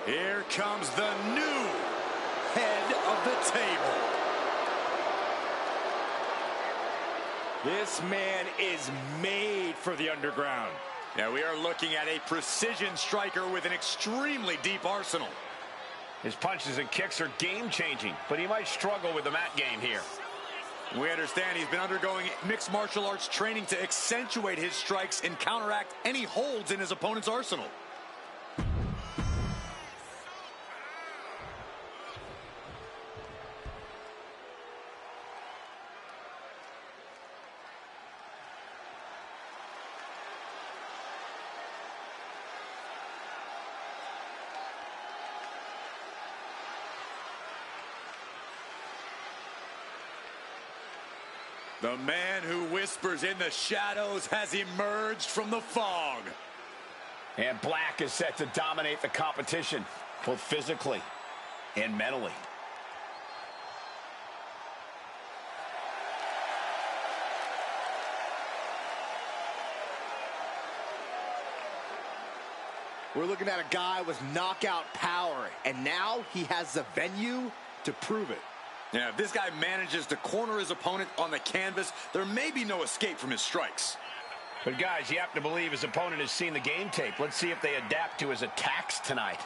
Here comes the new head of the table. This man is made for the underground. Yeah, we are looking at a precision striker with an extremely deep arsenal. His punches and kicks are game-changing, but he might struggle with the mat game here. We understand he's been undergoing mixed martial arts training to accentuate his strikes and counteract any holds in his opponent's arsenal. The man who whispers in the shadows has emerged from the fog. And Black is set to dominate the competition, both physically and mentally. We're looking at a guy with knockout power, and now he has the venue to prove it. Yeah, if this guy manages to corner his opponent on the canvas, there may be no escape from his strikes. But guys, you have to believe his opponent has seen the game tape. Let's see if they adapt to his attacks tonight.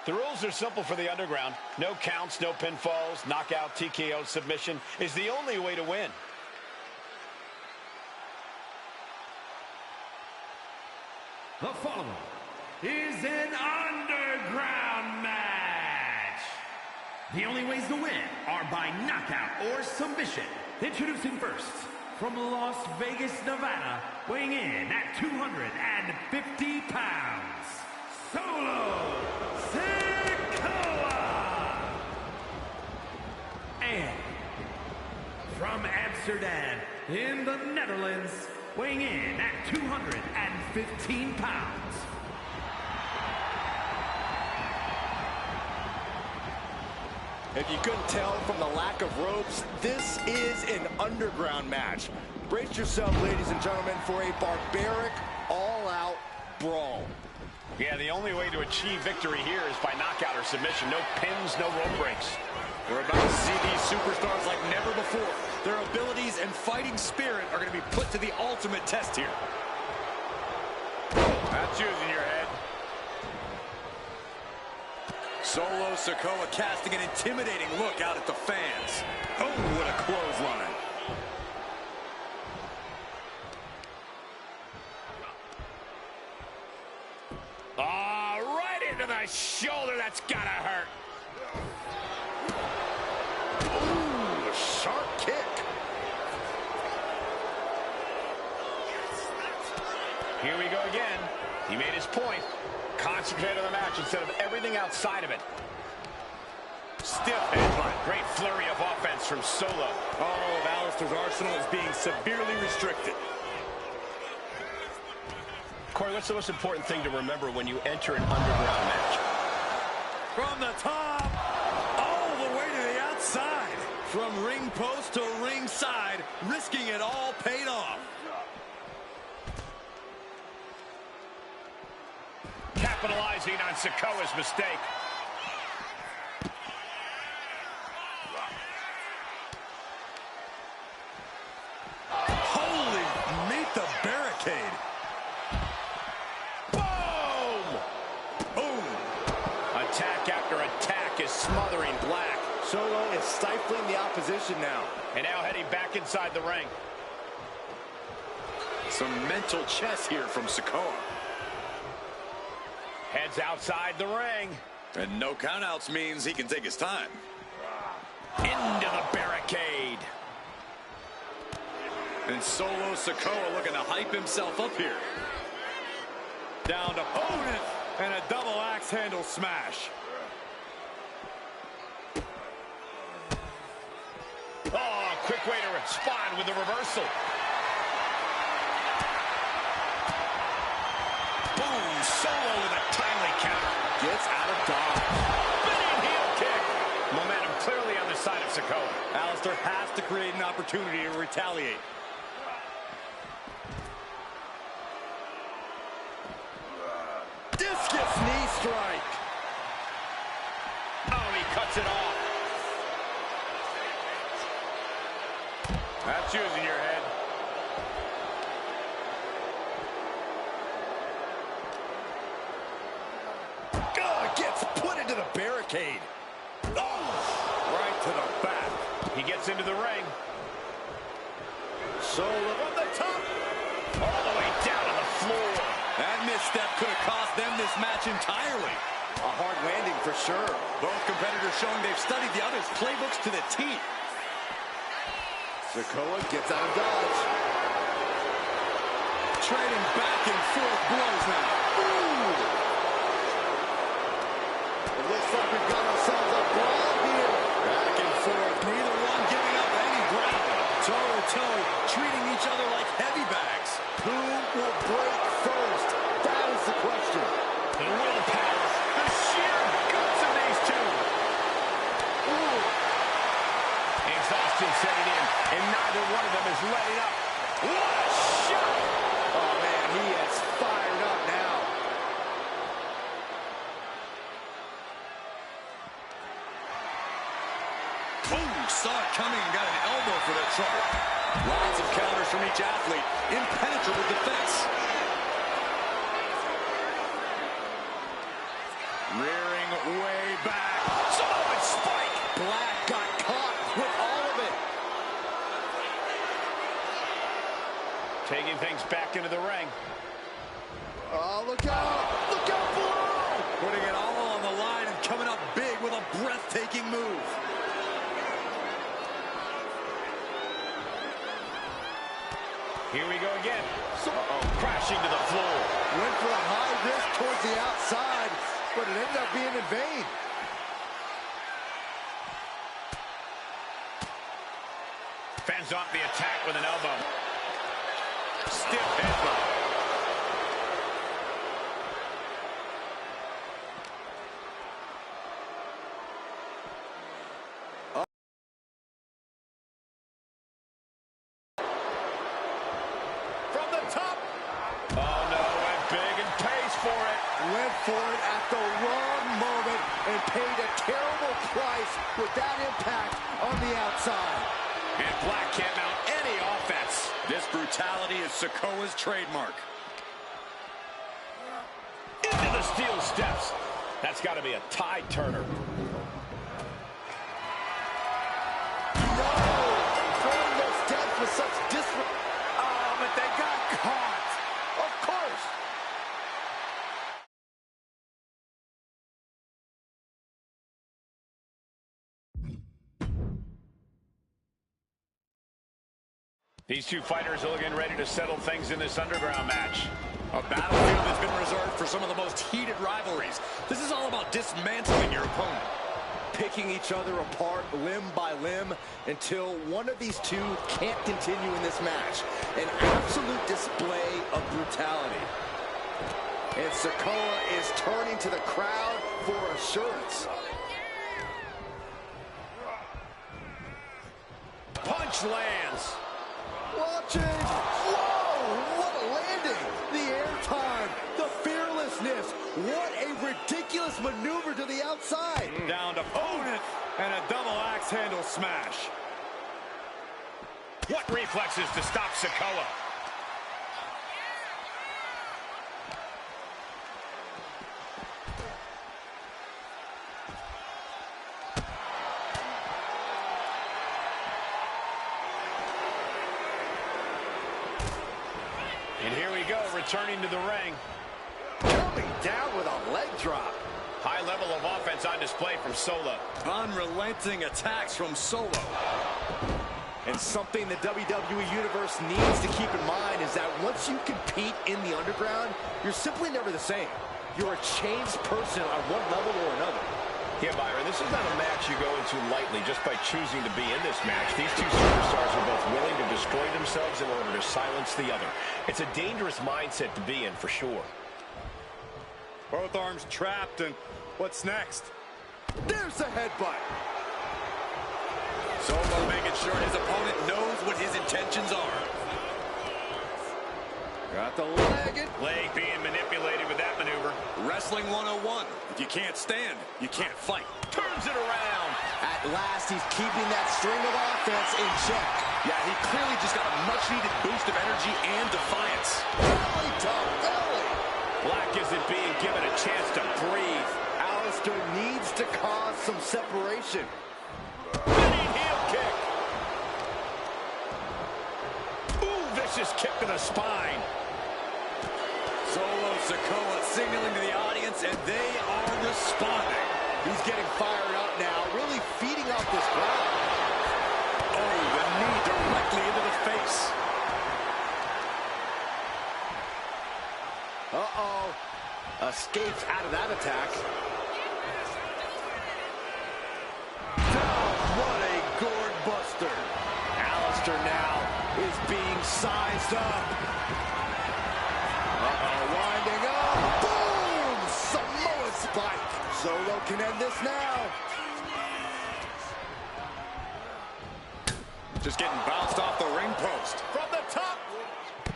The rules are simple for the underground. No counts, no pinfalls, knockout, TKO, submission is the only way to win. The following is an underground match. The only ways to win are by knockout or submission. Introducing first, from Las Vegas, Nevada, weighing in at 250 pounds, Solo Sikoa. And from Amsterdam in the Netherlands, weighing in at 215 pounds. If you couldn't tell from the lack of ropes, this is an underground match. Brace yourself, ladies and gentlemen, for a barbaric, all-out brawl. Yeah, the only way to achieve victory here is by knockout or submission. No pins, no rope breaks. We're about to see these superstars like never before. Their abilities and fighting spirit are going to be put to the ultimate test here. That's using your head. Solo Sikoa casting an intimidating look out at the fans. Oh, what a clothesline. Right into the shoulder. That's gotta hurt. Ooh, a sharp kick. Here we go again. He made his point. Concentrate on the match instead of everything outside of it. Stiff headbutt. Great flurry of offense from Solo. Oh, Alistair's arsenal is being severely restricted. Corey, what's the most important thing to remember when you enter an underground match? From the top, all the way to the outside. From ring post to ringside, risking it all paid off. Capitalizing on Sikoa's mistake. Holy, meet the barricade. Boom! Boom. Attack after attack is smothering Black. Solo is stifling the opposition now. And now heading back inside the ring. Some mental chess here from Sikoa. Heads outside the ring. And no countouts means he can take his time. Into the barricade. And Solo Sikoa looking to hype himself up here. Down to opponent and a double axe handle smash. Oh, quick way to respond with the reversal. Boom, Solo with a timely counter. wrestler has to create an opportunity to retaliate. Discus knee strike. Oh, he cuts it off. That's using your head. Gets put into the barricade. Oh, right to the back. He gets into the ring. Solo from the top. All the way down to the floor. That misstep could have cost them this match entirely. A hard landing for sure. Both competitors showing they've studied the other's playbooks to the T. Sikoa gets out of dodge. Trading back and forth blows now. Ooh. It looks like we've got ourselves a brawl here. Back and forth, neither one giving up any ground. Toe-to-toe, treating each other like heavy bags. Who will break first? That is the question. The willpower, the sheer guts of these two. Ooh. Exhaustion setting in, and neither one of them is letting up. What a shot! Oh, man, he is fired up now. Saw it coming and got an elbow for the trouble. Lots of counters from each athlete. Impenetrable defense. Rearing way back. Samoan spike. Black got caught with all of it. Taking things back into the ring. Oh, look out. Look out below. Putting it all on the line and coming up big with a breathtaking move. Here we go again. Crashing to the floor. Went for a high risk towards the outside, but it ended up being in vain. Fends off the attack with an elbow. Stiff headbutt. Went for it at the wrong moment and paid a terrible price with that impact on the outside. And Black can't mount any offense. This brutality is Sikoa's trademark. Into the steel steps. That's got to be a tide turner. No! Throwing those steps with such disrespect. Oh, but they got caught. Of course. These two fighters are looking ready to settle things in this underground match. A battlefield that's been reserved for some of the most heated rivalries. This is all about dismantling your opponent. Picking each other apart limb by limb until one of these two can't continue in this match. An absolute display of brutality. And Sikoa is turning to the crowd for assurance. Punch lands. Watching. Whoa, what a landing. The airtime, the fearlessness. What a ridiculous maneuver to the outside. Down to opponent and a double axe handle smash. What reflexes to stop Sikoa? And here we go, returning to the ring. Coming down with a leg drop. High level of offense on display from Solo. Unrelenting attacks from Solo. And something the WWE Universe needs to keep in mind is that once you compete in the underground, you're simply never the same. You're a changed person on one level or another. Yeah, Byron, this is not a match you go into lightly just by choosing to be in this match. These two superstars are both willing to destroy themselves in order to silence the other. It's a dangerous mindset to be in, for sure. Both arms trapped, and what's next? There's the headbutt. Solo making sure his opponent knows what his intentions are. Got the leg. Leg being manipulated with that maneuver. Wrestling 101. If you can't stand, you can't fight. Turns it around. At last, he's keeping that string of offense in check. Yeah, he clearly just got a much-needed boost of energy and defiance. Belly to belly. Black isn't being given a chance to breathe. Alistair needs to cause some separation. Spinning heel kick. Ooh, vicious kick to the spine. Solo Sikoa signaling to the audience, and they are responding. He's getting fired up now, really feeding off this crowd. Oh, the knee directly into the face. Uh-oh. Escapes out of that attack. Oh, what a gourd buster. Alistair now is being sized up. Uh-oh, winding up. Boom! Samoa spike. Solo can end this now. Just getting bounced off the ring post. From the top.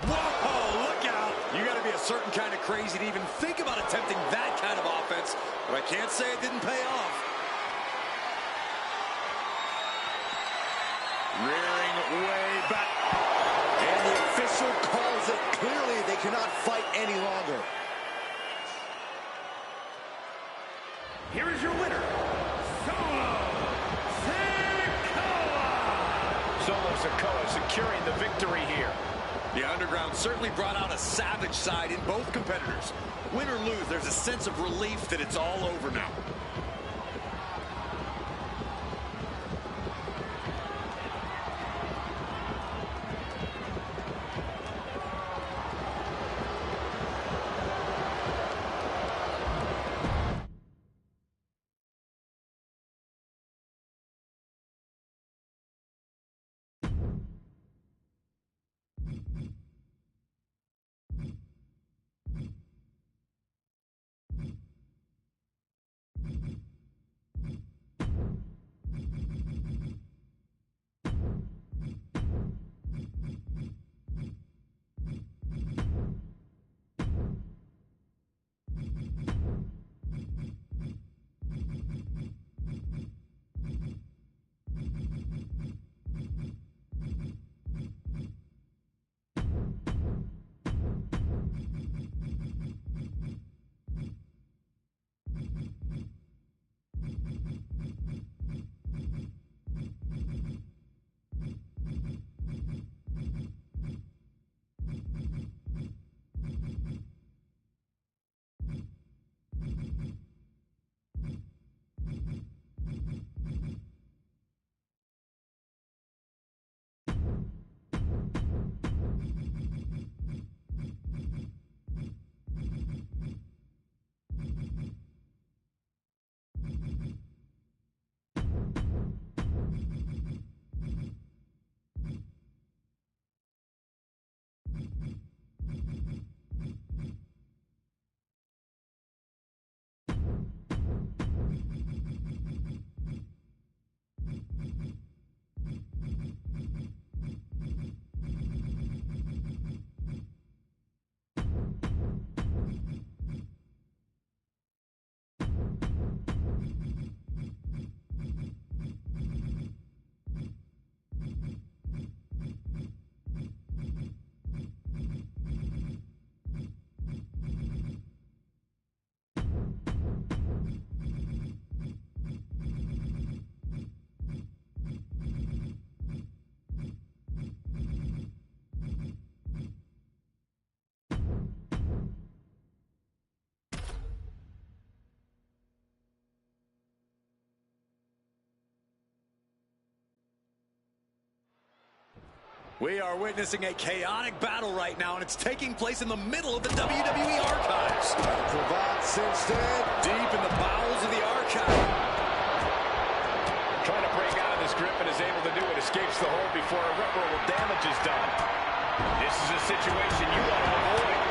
Whoa, look out. You got to be a certain kind of crazy to even think about attempting that kind of offense. But I can't say it didn't pay off. Rearing way back. And the official calls it. Clearly, they cannot fight any longer. Here is your winner, Solo Sikoa. Solo Sikoa securing the victory here. The Underground certainly brought out a savage side in both competitors. Win or lose, there's a sense of relief that it's all over now. We are witnessing a chaotic battle right now, and it's taking place in the middle of the WWE archives. Provides instead. Deep in the bowels of the archive. Trying to break out of this grip and is able to do it. Escapes the hold before irreparable damage is done. This is a situation you want to avoid.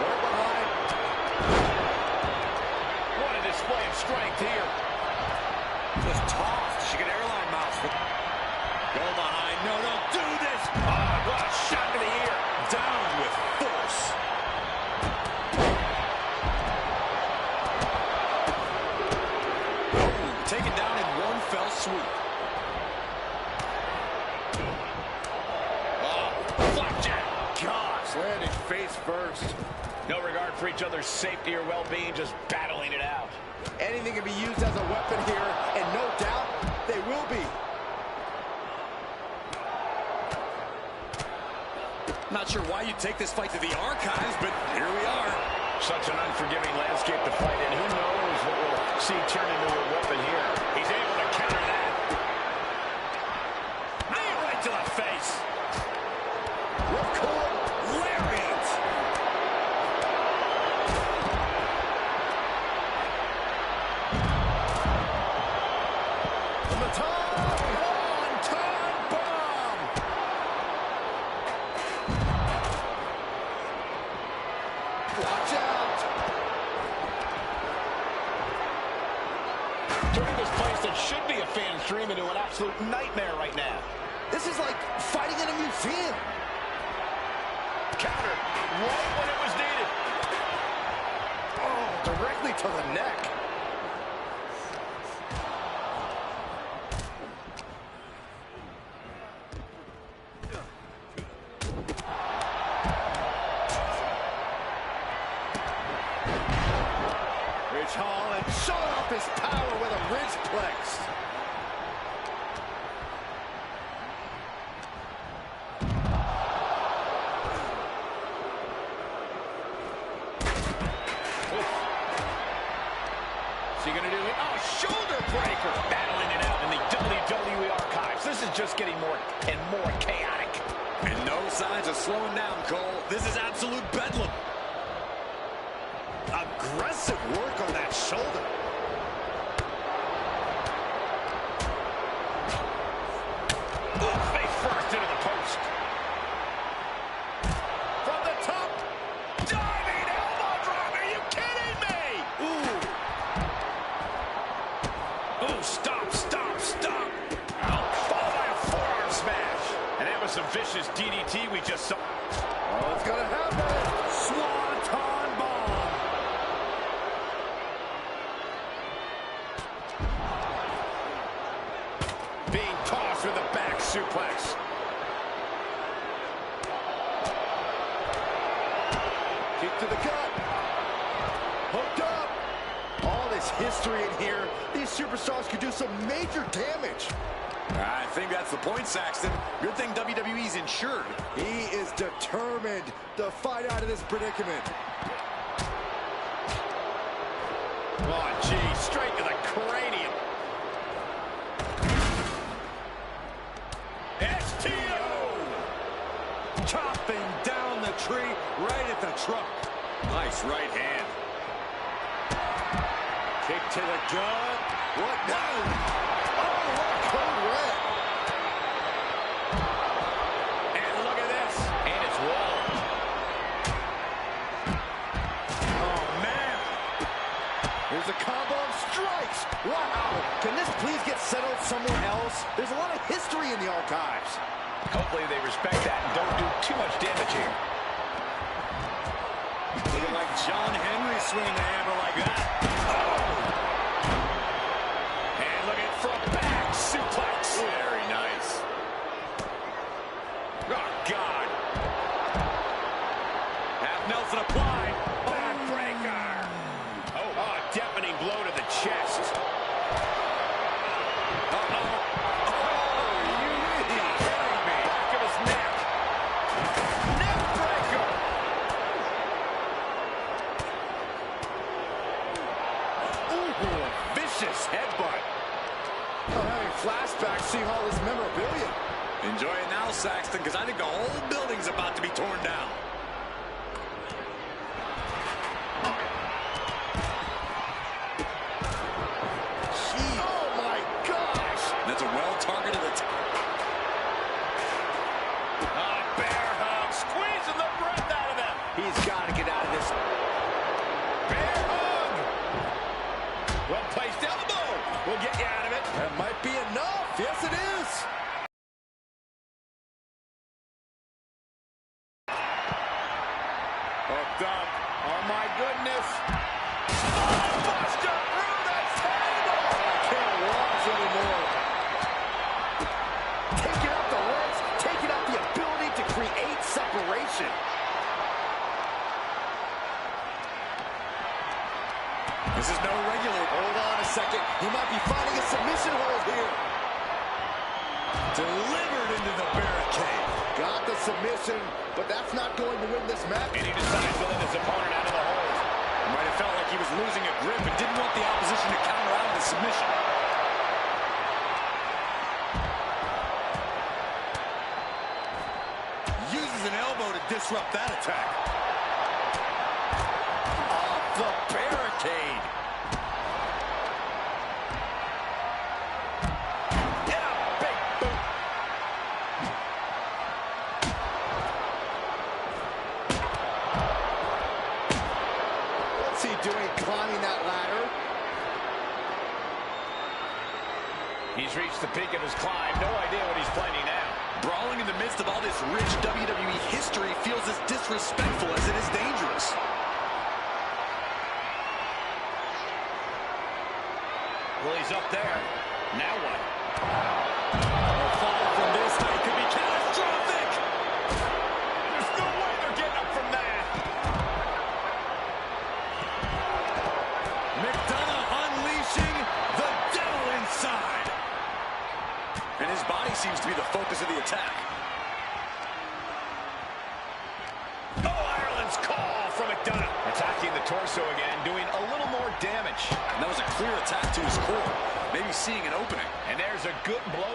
Right behind. What a display of strength here. Just tossed. She could airline mouth. landing face first. No regard for each other's safety or well-being, just battling it out. Anything can be used as a weapon here, and no doubt they will be. Not sure why you take this fight to the archives, but here we are. Such an unforgiving landscape to fight in. Who knows what we'll see turn into a weapon here. He's able to counter that. Knee right to the face. Ripcord Lariat. from the top. One-time bomb. Watch out. Turning this place that should be a fan's dream into an absolute nightmare right now. This is like fighting in a museum. Counter right when it was needed. Oh, directly to the neck. Rich Holland showing off his power with a Ridgeplex. Is he going to do it? Oh, shoulder breaker. Battling it out in the WWE archives. This is just getting more and more chaotic. And no signs of slowing down, Cole. This is absolute bedlam. Aggressive work on that shoulder. Face first into the post. From the top. Diving elbow drop. Are you kidding me? Ooh, stop. Oh, followed by a forearm smash. And that was some vicious DDT we just saw. Oh, it's gonna happen. Swanton bomb. Being tossed with a back suplex. Kick to the gut. Hooked up. All this history in here. These superstars could do some major damage. I think that's the point, Saxton. Good thing WWE's insured. He is determined to fight out of this predicament. Oh, gee, straight to the cranium. STO! Chopping down the tree right at the trunk. Nice right hand. Kick to the gut. What now? Oh, what a code red. And look at this. And it's walled. Oh, man. Here's a combo of strikes. Wow. Can this please get settled somewhere else? There's a lot of history in the archives. Hopefully they respect that and don't do too much damage here. Looking like John Henry swinging the hammer like that. Oh. And look at from back suplex. Very nice. Oh, God. Half Nelson applied. Backbreaker. Oh, deafening blow to the chest. Back of his neck. Neck breaker. Ooh, vicious headbutt. I'm having flashbacks seeing all this memorabilia. Enjoy it now, Saxton, because I think the whole building's about to be torn down. Gee, oh my gosh. That's a well-targeted attack. Bear hug. Squeezing the breath out of them. He's got to get out of this. Bear hug. Well-placed elbow. We'll get you out of it. That might be enough. Yes, it is. Hooked up. Oh, my goodness. Buster through the table. I can't watch anymore. Taking out the legs, taking out the ability to create separation. This is no regular. Hold on a second. He might be finding a submission hold here. Delivered into the barricade. Got the submission, but that's not going to win this match. And he decides to let his opponent out of the hold. Might have felt like he was losing a grip and didn't want the opposition to counter out of the submission. Uses an elbow to disrupt that attack. Off the barricade. Yeah, big boot. What's he doing climbing that ladder? He's reached the peak of his climb. No idea what he's planning now. Brawling in the midst of all this rich WWE history feels as disrespectful as it is dangerous. Well, he's up there. Now what? A fall from this height could be catastrophic. There's no way they're getting up from that. McDonough unleashing the devil inside. And his body seems to be the focus of the attack. Oh, Ireland's call from McDonough. Attacking the torso again, doing a little more damage. And that was a clear attack to his core. Maybe seeing an opening. And there's a good blow.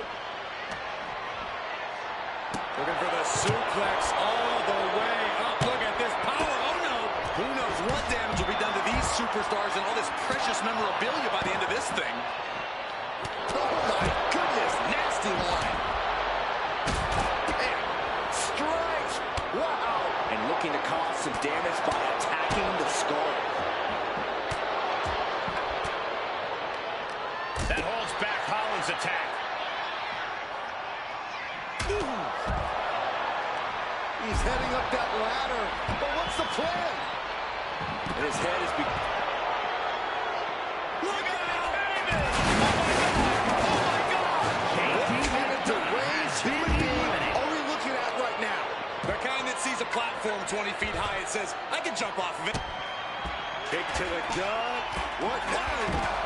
Looking for the suplex all the way up. Look at this power. Oh, no. Who knows what damage will be done to these superstars and all this precious memorabilia by the end of this thing. Oh my goodness, nasty line. And strikes. Wow. And looking to cause some damage by attacking the skull. That holds back Holland's attack. Ooh. He's heading up that ladder. But what's the plan? And his head is Look at how Davis! Oh my God! What kind of deranged human being are we looking at right now? The kind that sees a platform 20 feet high and says, I can jump off of it. Kick to the gut. What now?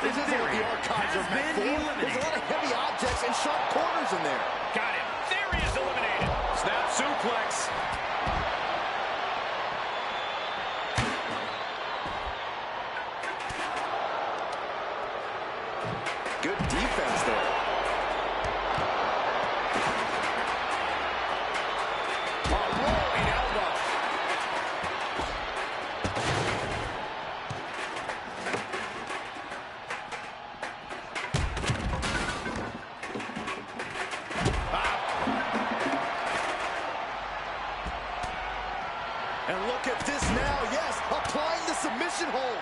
This isn't what the archives are meant for. There's a lot of heavy objects and sharp corners in there. Got him. There he is, eliminated. Snap suplex. Good defense there. A rolling elbow. And look at this now, yes, applying the submission hold.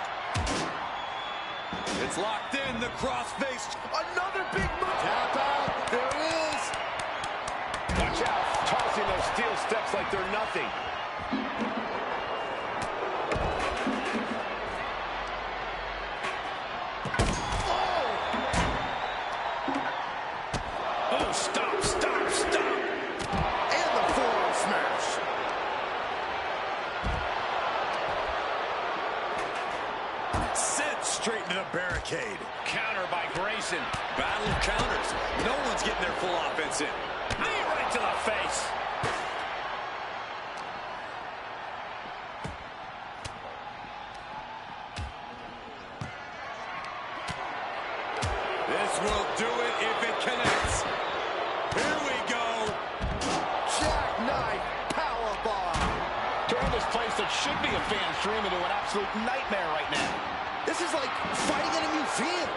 It's locked in, the cross-face. Another big move. Tap out, there it is. Watch out, tossing those steel steps like they're nothing. Oh, stop, stop, stop. And the forearm smash. Sent straight into the barricade. Counter by Grayson. Battle of counters. No one's getting their full offense in. Knee right to the face. This will do it if it connects. Here we go. Jackknife powerbomb. Turn this place that should be a fan's dream into an absolute nightmare right now. This is like fighting in a museum.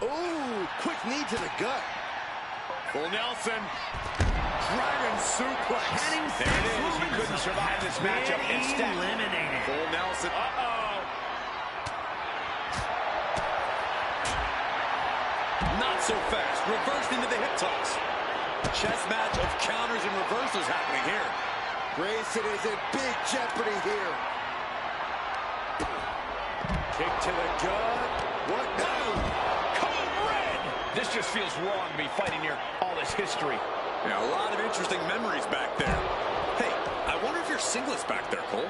Ooh, quick knee to the gut. Full Nelson. Dragon suplex. There it is. He couldn't survive this matchup instead. Eliminated. Full Nelson. Uh-oh. Not so fast. Reversed into the hip toss. Chess match of counters and reversals happening here. Grayson is in big jeopardy here. Kick to the gut. What now? Code red. This just feels wrong to be fighting near all this history. Yeah, a lot of interesting memories back there. Hey, I wonder if you're singlets back there, Cole.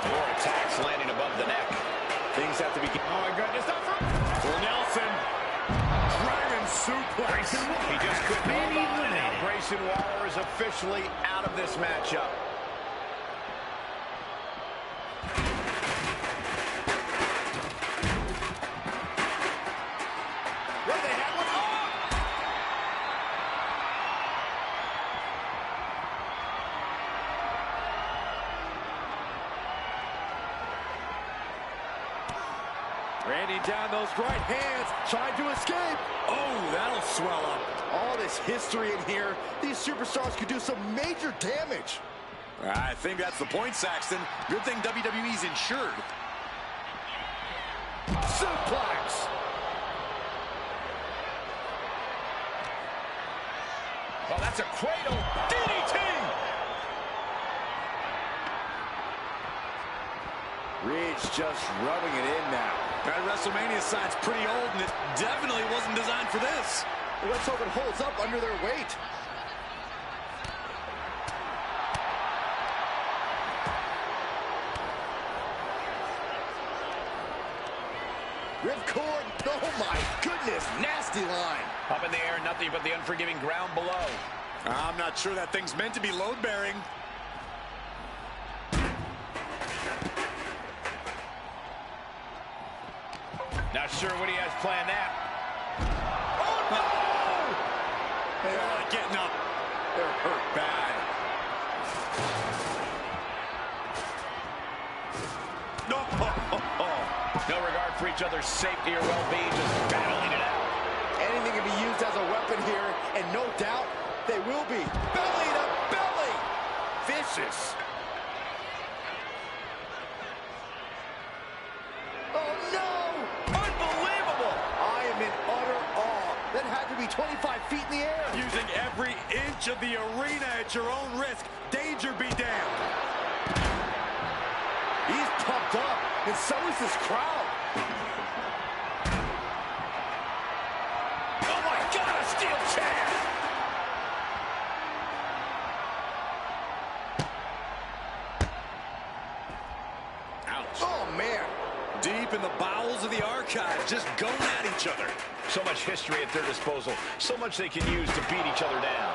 More attacks landing above the neck. Things have to be... Oh, my goodness. Not for Nelson. Dragon suplex. He just couldn't hold on. Now Grayson Waller is officially out of this matchup. Well, they had one. Oh! Randy down those right hands, trying to escape. Oh, that'll swell up. All this history in here, these superstars could do some major damage. I think that's the point, Saxton. Good thing WWE's insured. Suplex. Oh, that's a cradle. DDT! Ridge just rubbing it in now. That WrestleMania sign's pretty old, and it definitely wasn't designed for this. Well, let's hope it holds up under their weight. Ripcord, oh my goodness, nasty line. Up in the air, nothing but the unforgiving ground below. I'm not sure that thing's meant to be load-bearing. Not sure what he has planned now. Oh, no! They're not getting up. They're hurt bad. No, No regard for each other's safety or well-being, just battling it out. Anything can be used as a weapon here, and no doubt they will be. Belly to belly. Vicious. Oh, no! Unbelievable! I am in utter awe. That had to be 25 feet in the air. using every inch of the arena at your own risk. Danger be damned. He's pumped up, and so is this crowd. Oh my God, a steel chair! Ouch. Oh, man. Deep in the bowels of the archive, just going at each other. So much history at their disposal. So much they can use to beat each other down.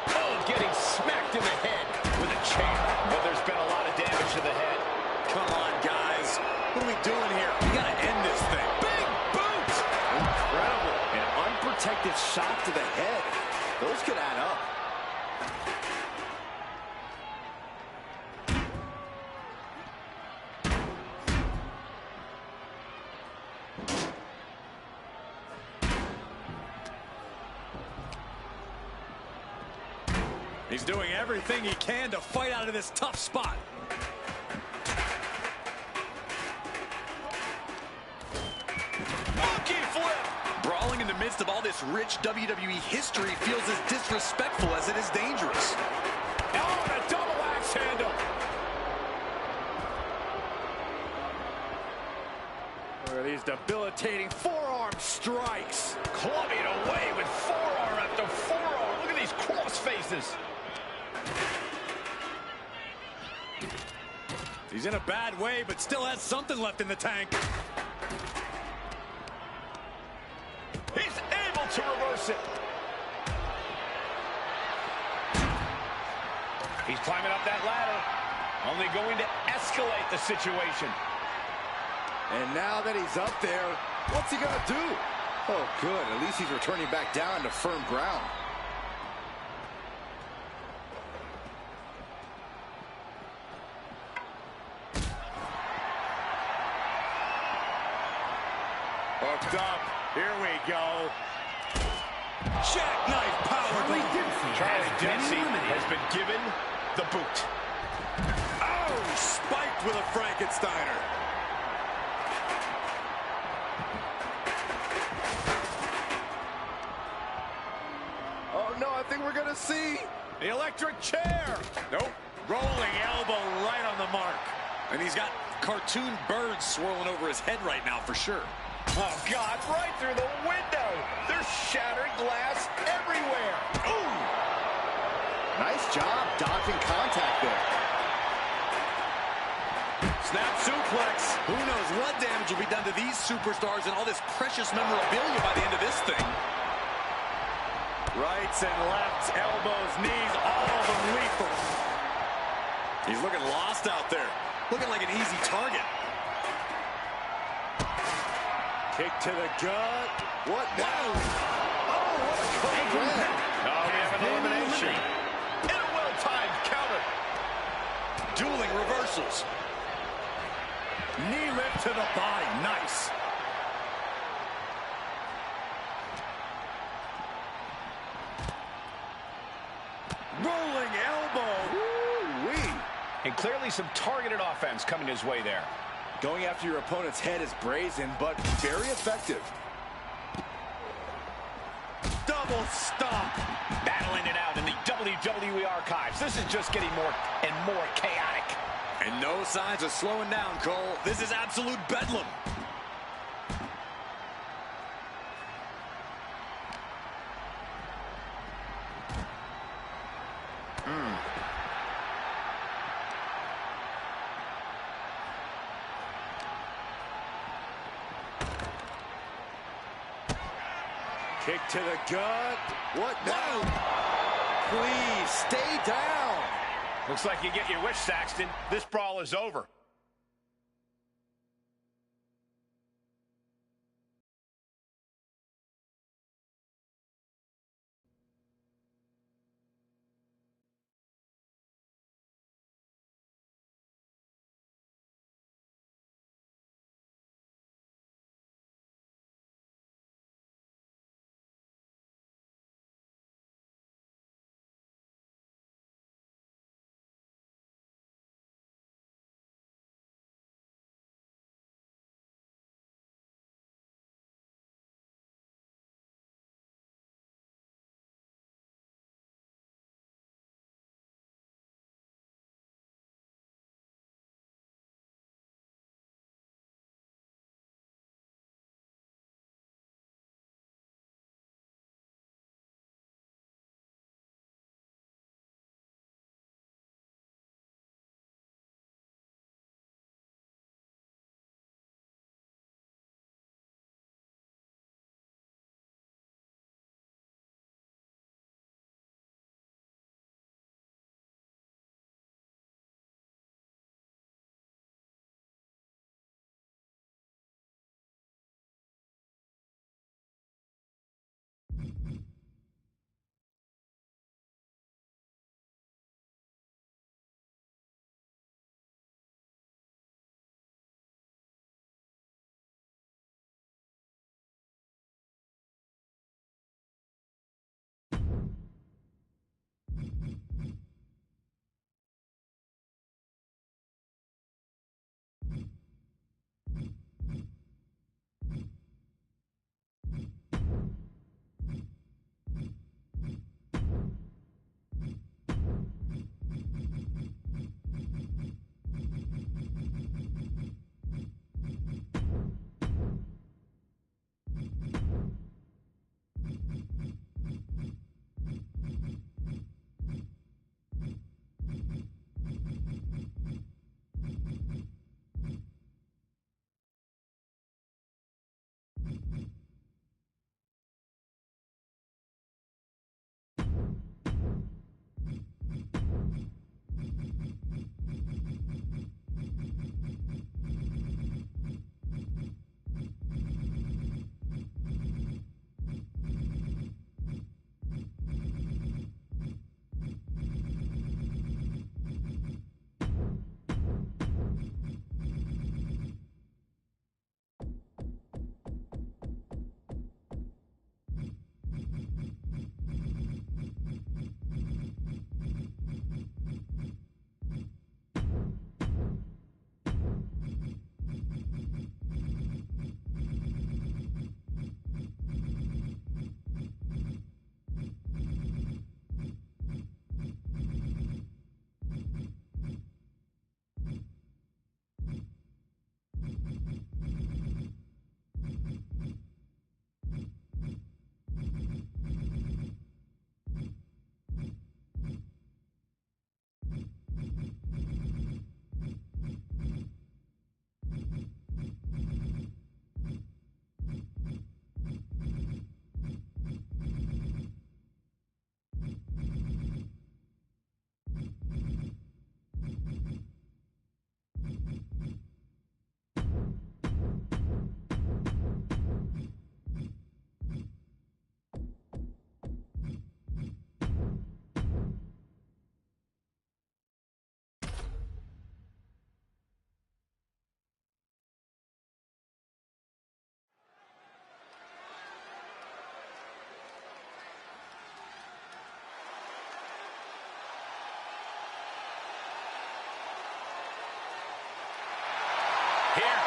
Oh, getting smacked in the head with a chair. But there's been a lot of damage to the head. Come on, guys. What are we doing here? We gotta end this thing. Big boot! Incredible. An unprotected shot to the head. Those could add up. He's doing everything he can to fight out of this tough spot. Monkey flip! Brawling in the midst of all this rich WWE history feels as disrespectful as it is dangerous. Oh, and a double axe handle. Where are these debilitating forearm strikes? Clubbing away with forearm after forearm. Look at these cross faces. He's in a bad way, but still has something left in the tank. He's able to reverse it. He's climbing up that ladder, only going to escalate the situation. And now that he's up there, what's he gonna do? Oh, good. At least he's returning back down to firm ground. Hooked up. Here we go. Jackknife power bomb. Charlie Dempsey has been given the boot. Oh, spiked with a Frankensteiner. we're going to see. The electric chair. Nope. Rolling elbow right on the mark. And he's got cartoon birds swirling over his head right now for sure. Oh, God, right through the window. There's shattered glass everywhere. Ooh! Nice job dodging contact there. Snap suplex. Who knows what damage will be done to these superstars and all this precious memorabilia by the end of this thing. Rights and lefts, elbows, knees, all of them lethal. He's looking lost out there. Looking like an easy target. Kick to the gut. What now? Oh, what a cover. Oh, we have an elimination. And a well-timed counter. Dueling reversals. Knee lift to the body. Nice. Rolling elbow. Woo-wee. And clearly some targeted offense coming his way there. Going after your opponent's head is brazen, but very effective. Double stomp. Battling it out in the WWE archives. This is just getting more and more chaotic. And no signs of slowing down, Cole. This is absolute bedlam. Kick to the gut. What now? Please, stay down. Looks like you get your wish, Saxton. This brawl is over.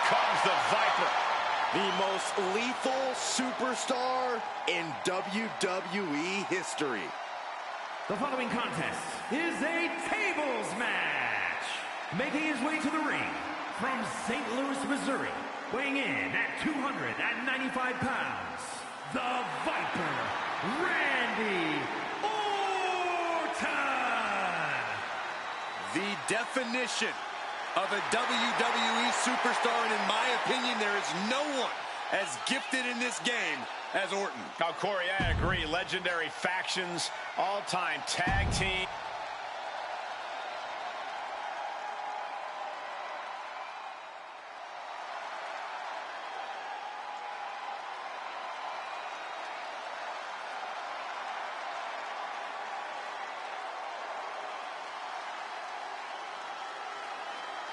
comes the Viper. The most lethal superstar in WWE history. The following contest is a tables match. Making his way to the ring from St. Louis, Missouri, weighing in at 295 pounds, the Viper, Randy Orton. The definition of a WWE superstar, and in my opinion, there is no one as gifted in this game as Orton. Now, Corey, I agree. Legendary factions, all-time tag team.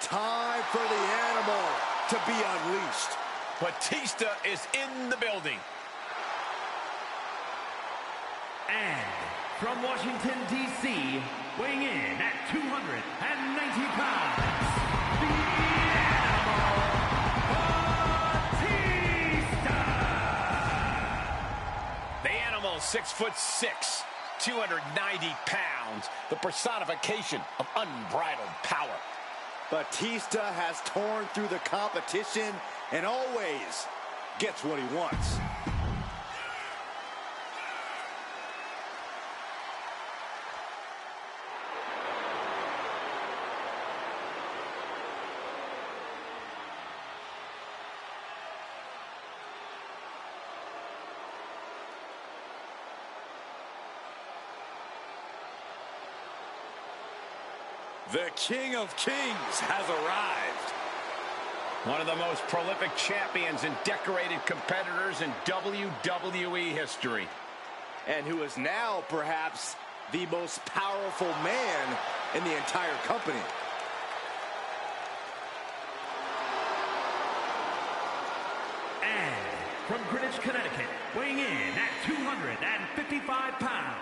Time for the animal to be unleashed. Batista is in the building. And from Washington, D.C., weighing in at 290 pounds, the Animal, Batista! The Animal, 6'6", 290 pounds, the personification of unbridled power. Batista has torn through the competition and always gets what he wants. The King of Kings has arrived. One of the most prolific champions and decorated competitors in WWE history. And who is now perhaps the most powerful man in the entire company. And from Greenwich, Connecticut, weighing in at 255 pounds,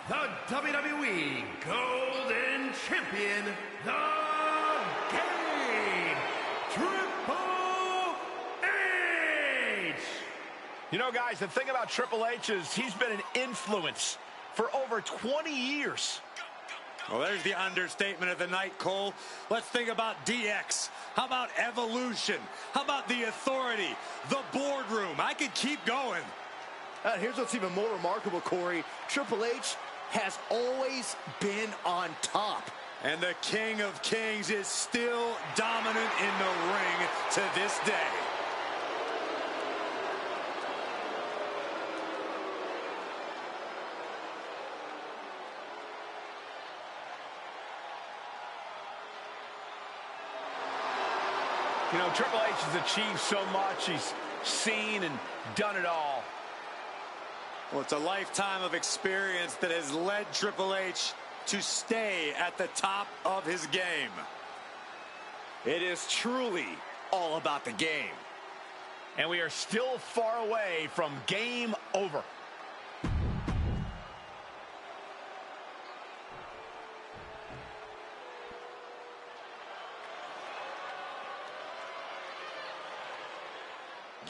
the WWE Golden Champion, the Game, Triple H! You know, guys, the thing about Triple H is he's been an influence for over 20 years. Well, there's the understatement of the night, Cole. Let's think about DX. How about Evolution? How about the Authority? The Boardroom? I could keep going. Here's what's even more remarkable, Corey. Triple H has always been on top. And the King of Kings is still dominant in the ring to this day. You know, Triple H has achieved so much. He's seen and done it all. Well, it's a lifetime of experience that has led Triple H to stay at the top of his game. It is truly all about the game. And we are still far away from game over.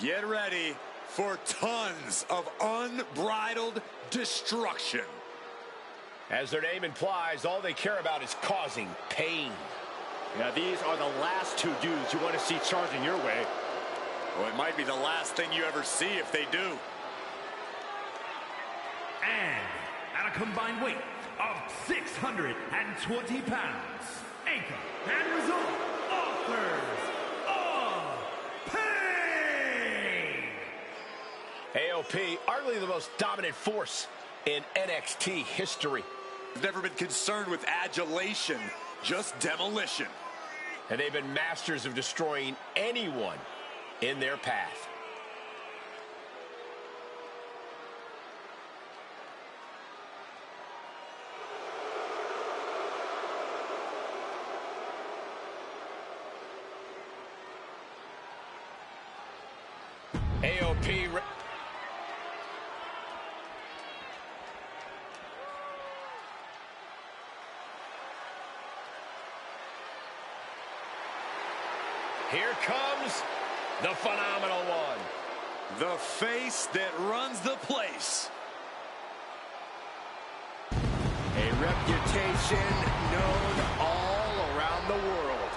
Get ready for tons of unbridled destruction. As their name implies, all they care about is causing pain. Yeah, these are the last two dudes you want to see charging your way. Well, it might be the last thing you ever see if they do. And at a combined weight of 620 pounds, anchor and result, authors of pain! AOP, arguably the most dominant force in NXT history. They've never been concerned with adulation, just demolition. And they've been masters of destroying anyone in their path. AOP. Here comes the phenomenal one. The face that runs the place. A reputation known all around the world.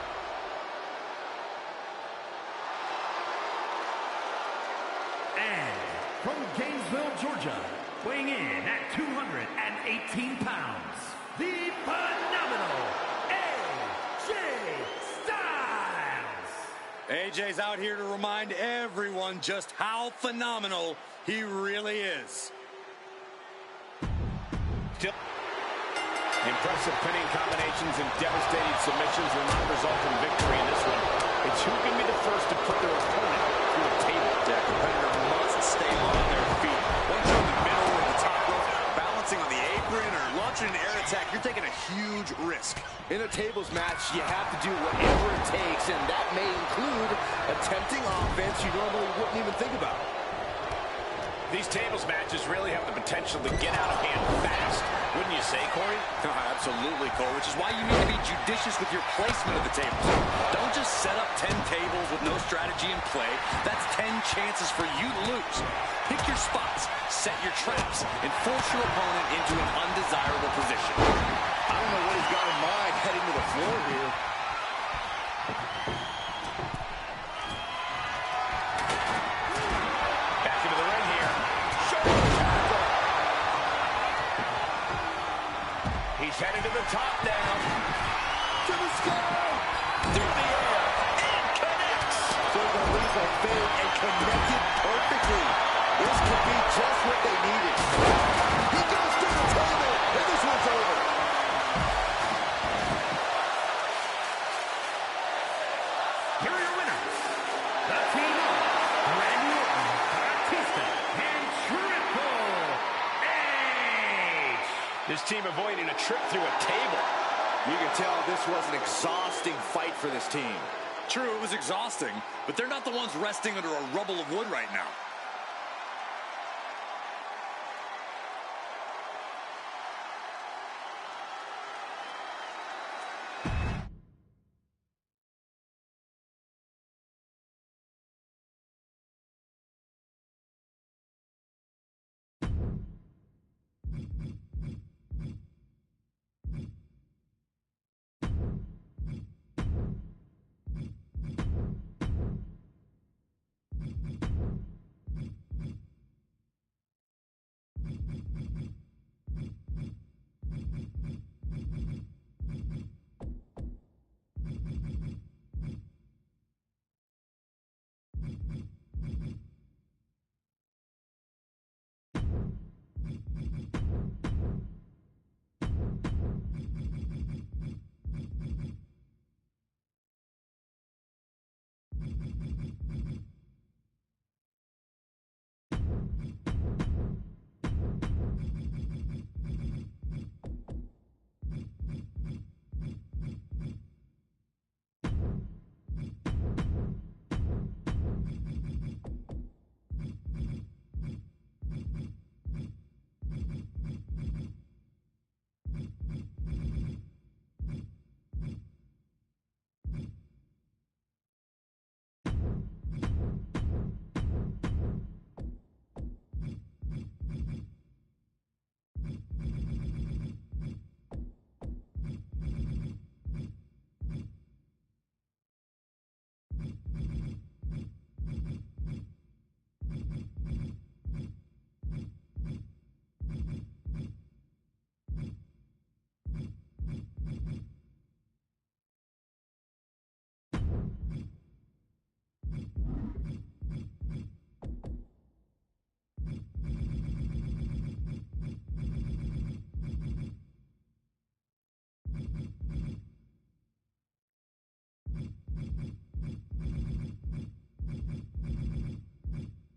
And from Gainesville, Georgia, weighing in at 218 pounds, the phenomenal AJ Styles. AJ's out here to remind everyone just how phenomenal he really is. Still impressive pinning combinations and devastating submissions will not result in victory in this one. It's who can be the first to put their opponent through a table. That competitor must stay on their feet. Once you're in the middle or the top rope, balancing on the apron or launching an air attack, you're taking a huge risk. In a tables match, you have to do whatever it takes, and that may include attempting offense you normally wouldn't even think about. These tables matches really have the potential to get out of hand fast, wouldn't you say, Corey? Absolutely, Cole, which is why you need to be judicious with your placement of the tables. Don't just set up 10 tables with no strategy in play. That's 10 chances for you to lose. Pick your spots, set your traps, and force your opponent into an undesirable position. I don't know what he's got in mind heading to the floor here. Back into the ring here. He's headed to the top now. To the sky! Through the air. And connects. They're going to leave a fade and connected perfectly. This could be just what they needed. He goes to the table, and this one's over. Here are your winners, the team of Randy Orton, Batista, and Triple H. This team avoiding a trip through a table. You can tell this was an exhausting fight for this team. True, it was exhausting, but they're not the ones resting under a rubble of wood right now.